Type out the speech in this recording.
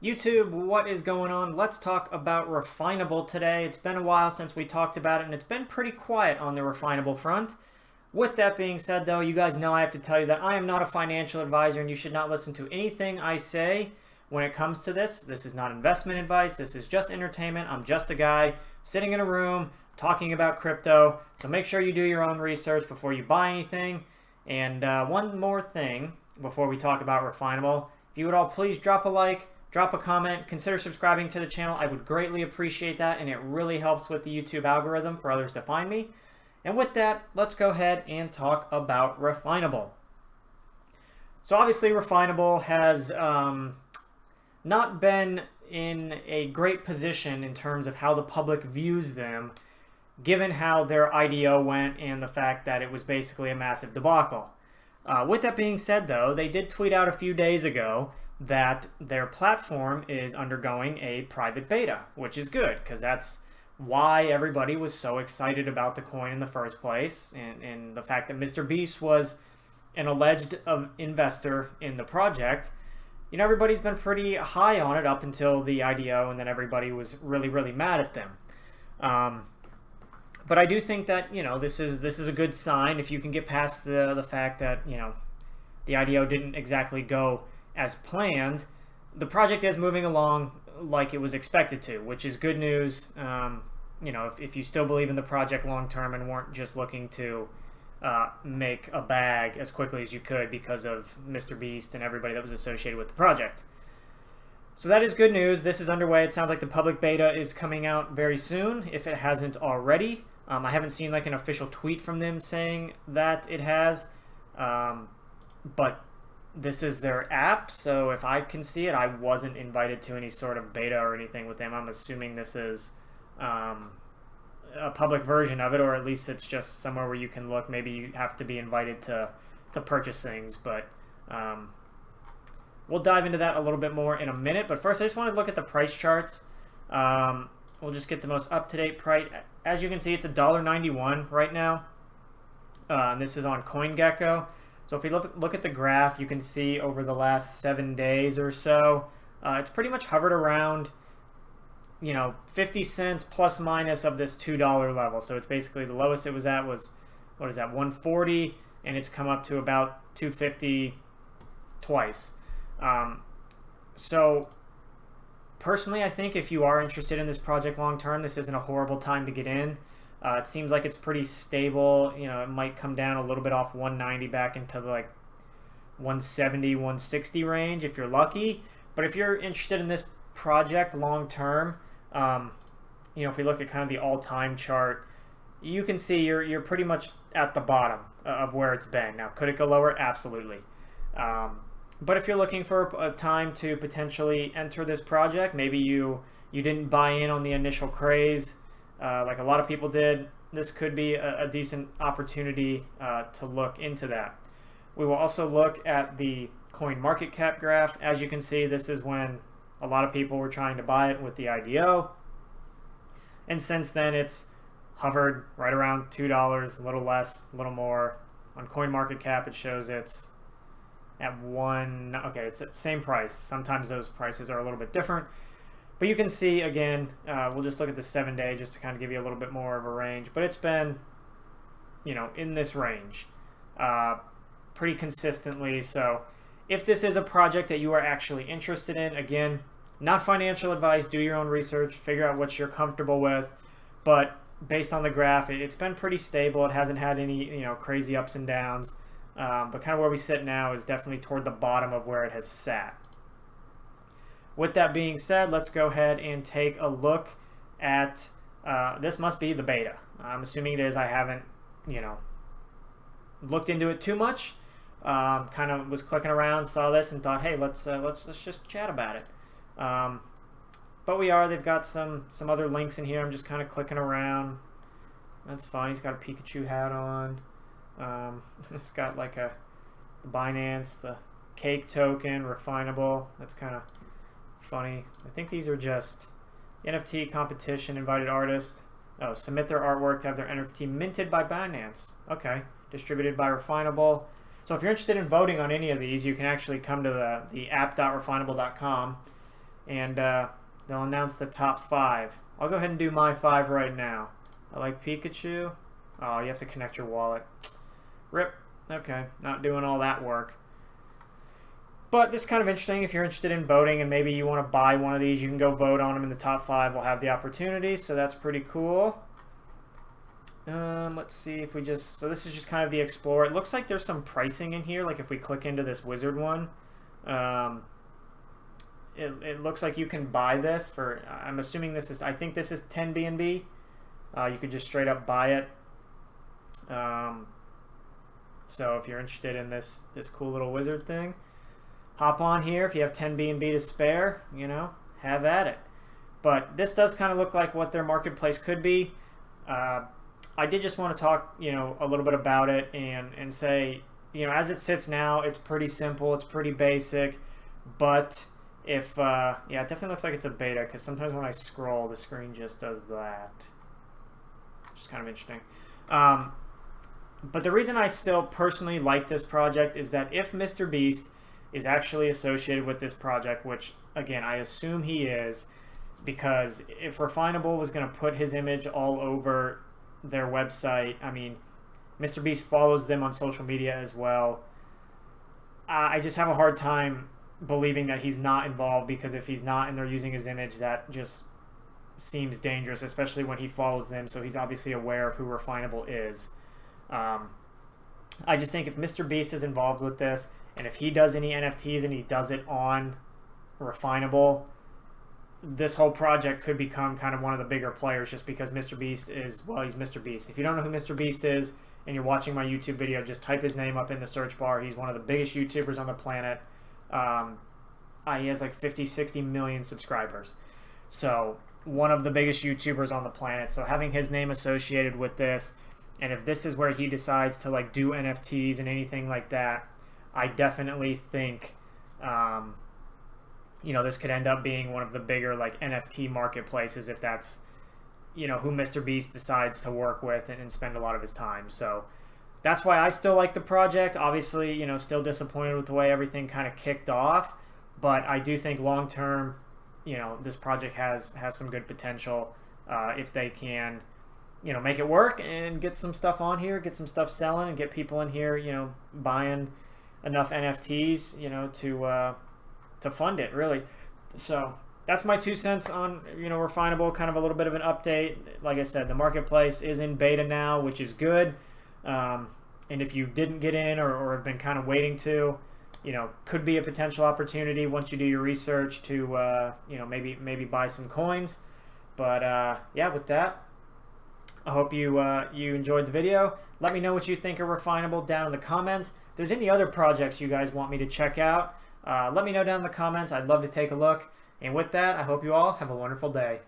YouTube, what is going on? Let's talk about Refinable today. It's been a while since we talked about it, and it's been pretty quiet on the Refinable front. With that being said, though, you guys know I have to tell you that I am not a financial advisor, and you should not listen to anything I say when it comes to this. This is not investment advice. This is just entertainment. I'm just a guy sitting in a room talking about crypto. So make sure you do your own research before you buy anything. And one more thing before we talk about Refinable. If you would all please drop a like, drop a comment, consider subscribing to the channel. I would greatly appreciate that, and it really helps with the YouTube algorithm for others to find me. And with that, let's go ahead and talk about Refinable. So obviously Refinable has not been in a great position in terms of how the public views them, given how their IDO went and the fact that it was basically a massive debacle. With that being said, though, they did tweet out a few days ago that their platform is undergoing a private beta, which is good because that's why everybody was so excited about the coin in the first place, and the fact that Mr. Beast was an alleged investor in the project. You know, everybody's been pretty high on it up until the IDO, and then everybody was really mad at them. But I do think that, you know, this is a good sign if you can get past the fact that, you know, the IDO didn't exactly go as planned. The project is moving along like it was expected to, which is good news. You know, if you still believe in the project long term and weren't just looking to make a bag as quickly as you could because of Mr. Beast and everybody that was associated with the project. So that is good news. This is underway. It sounds like the public beta is coming out very soon, if it hasn't already. I haven't seen like an official tweet from them saying that it has, but this is their app, so if I can see it, I wasn't invited to any sort of beta or anything with them. I'm assuming this is a public version of it, or at least it's just somewhere where you can look. Maybe you have to be invited to purchase things, but we'll dive into that a little bit more in a minute. But first, I just want to look at the price charts. We'll just get the most up-to-date price. As you can see, it's $1.91 right now. And this is on CoinGecko. So if we look at the graph, you can see over the last 7 days or so, it's pretty much hovered around, you know, 50 cents plus minus of this $2 level. So it's basically the lowest it was at was, what is that, 140, and it's come up to about 250 twice. So personally, I think if you are interested in this project long term, this isn't a horrible time to get in. It seems like it's pretty stable. You know, it might come down a little bit off 190 back into the, like 170, 160 range if you're lucky. But if you're interested in this project long term, you know, if we look at kind of the all-time chart, you can see you're pretty much at the bottom of where it's been. Now, could it go lower? Absolutely. But if you're looking for a time to potentially enter this project, maybe you didn't buy in on the initial craze, like a lot of people did, this could be a decent opportunity to look into that. We will also look at the coin market cap graph. As you can see, this is when a lot of people were trying to buy it with the IDO. And since then, it's hovered right around $2, a little less, a little more. On coin market cap, it shows it's at okay, it's at the same price. Sometimes those prices are a little bit different. But you can see, again, we'll just look at the 7-day just to kind of give you a little bit more of a range. But it's been, you know, in this range pretty consistently. So if this is a project that you are actually interested in, again, not financial advice, do your own research, figure out what you're comfortable with. But based on the graph, it's been pretty stable. It hasn't had any, you know, crazy ups and downs. But kind of where we sit now is definitely toward the bottom of where it has sat. With that being said, let's go ahead and take a look at, this must be the beta. I'm assuming it is. I haven't, you know, looked into it too much. Kind of was clicking around, saw this, and thought, hey, let's just chat about it. But they've got some other links in here. I'm just kind of clicking around. That's fine. He's got a Pikachu hat on. It's got like the Binance, the cake token, Refinable. That's kind of funny. I think these are just NFT competition, invited artists. Oh, submit their artwork to have their NFT minted by Binance. Okay, distributed by Refinable. So if you're interested in voting on any of these, you can actually come to the app.refinable.com and they'll announce the top 5. I'll go ahead and do my 5 right now. I like Pikachu. Oh, you have to connect your wallet. Rip. Okay, not doing all that work. But this is kind of interesting. If you're interested in voting and maybe you want to buy one of these, you can go vote on them in the top 5. We'll have the opportunity, so that's pretty cool. Let's see if we just... So this is just kind of the Explorer. It looks like there's some pricing in here. Like if we click into this wizard one, it looks like you can buy this for... I'm assuming this is... I think this is 10 BNB. You could just straight up buy it. So if you're interested in this cool little wizard thing, hop on here. If you have 10 BNB to spare, you know, have at it. But this does kind of look like what their marketplace could be. I did just want to talk, you know, a little bit about it and say, you know, as it sits now, it's pretty simple, it's pretty basic. But if, yeah, it definitely looks like it's a beta, because sometimes when I scroll, the screen just does that. Which is kind of interesting. But the reason I still personally like this project is that if Mr. Beast is actually associated with this project, which again I assume he is, because if Refinable was going to put his image all over their website, I mean, Mr. Beast follows them on social media as well. I just have a hard time believing that he's not involved, because if he's not and they're using his image, that just seems dangerous, especially when he follows them, so he's obviously aware of who Refinable is. I just think if Mr. Beast is involved with this, and if he does any NFTs and he does it on Refinable, this whole project could become kind of one of the bigger players, just because Mr. Beast is, well, he's Mr. Beast. If you don't know who Mr. Beast is and you're watching my YouTube video, just type his name up in the search bar. He's one of the biggest YouTubers on the planet. He has like 50, 60 million subscribers. So one of the biggest YouTubers on the planet. So having his name associated with this, and if this is where he decides to like do NFTs and anything like that, I definitely think, you know, this could end up being one of the bigger like NFT marketplaces, if that's, you know, who Mr. Beast decides to work with and spend a lot of his time. So that's why I still like the project. Obviously, you know, still disappointed with the way everything kind of kicked off, but I do think long term, you know, this project has some good potential if they can, you know, make it work and get some stuff on here, get some stuff selling, and get people in here, you know, buying enough NFTs, you know, to fund it, really. So that's my 2 cents on, you know, Refinable, kind of a little bit of an update. Like I said, the marketplace is in beta now, which is good. And if you didn't get in or have been kind of waiting to, you know, could be a potential opportunity once you do your research to, you know, maybe buy some coins. But yeah, with that, I hope you enjoyed the video. Let me know what you think of Refinable down in the comments. If there's any other projects you guys want me to check out, let me know down in the comments. I'd love to take a look. And with that, I hope you all have a wonderful day.